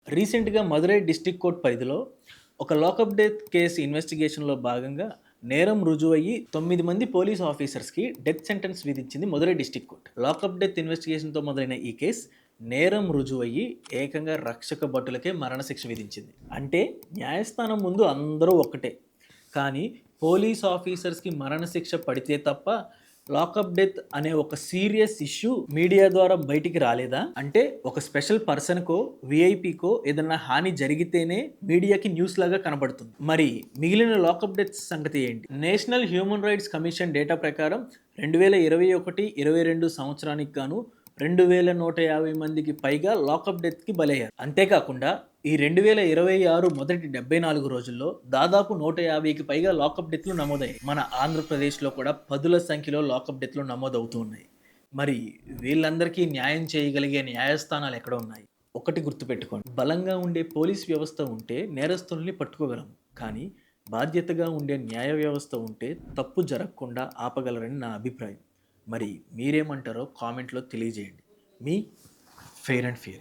రీసెంట్‌గా Madurai district court పరిధిలో ఒక లాకప్ డెత్ కేసు ఇన్వెస్టిగేషన్‌లో భాగంగా నేరం రుజువయ్యి 9 మంది పోలీస్ ఆఫీసర్స్‌కి డెత్ సెంటెన్స్ విధించింది Madurai district court. Lockup death ఇన్వెస్టిగేషన్‌తో మొదలైన ఈ కేసు నేరం రుజువయ్యి ఏకంగా రక్షక భటులకే మరణశిక్ష విధించింది. అంటే న్యాయస్థానం ముందు అందరూ ఒక్కటే. కానీ పోలీస్ ఆఫీసర్స్‌కి మరణశిక్ష పడితే తప్ప లాకప్ డెత్ అనే ఒక సీరియస్ ఇష్యూ మీడియా ద్వారా బయటికి రాలేదా? అంటే ఒక స్పెషల్ పర్సన్‌కో, వీఐపీకో ఏదన్నా హాని జరిగితేనే మీడియాకి న్యూస్ లాగా కనబడుతుంది. మరి మిగిలిన లాకప్ డెత్స్ సంగతి ఏంటి? National human rights commission data ప్రకారం 2021, 22 సంవత్సరానికి గాను 2150 మందికి పైగా లాకప్ డెత్‌కి బలయ్యారు. అంతేకాకుండా ఈ 2026 మొదటి 74 రోజుల్లో దాదాపు 150కి పైగా లాకప్ డెత్‌లు నమోదయ్యాయి. మన ఆంధ్రప్రదేశ్‌లో కూడా పదుల సంఖ్యలో లాకప్ డెత్‌లు నమోదవుతూ ఉన్నాయి. మరి వీళ్ళందరికీ న్యాయం చేయగలిగే న్యాయస్థానాలు ఎక్కడ ఉన్నాయి? ఒకటి గుర్తుపెట్టుకోండి. బలంగా ఉండే పోలీస్ వ్యవస్థ ఉంటే నేరస్తుల్ని పట్టుకోగలం. కానీ బాధ్యతగా ఉండే న్యాయ వ్యవస్థ ఉంటే తప్పు జరగకుండా ఆపగలరని నా అభిప్రాయం. మరి మీరేమంటారో కామెంట్‌లో తెలియజేయండి. మీ ఫెయిర్ అండ్ ఫియర్.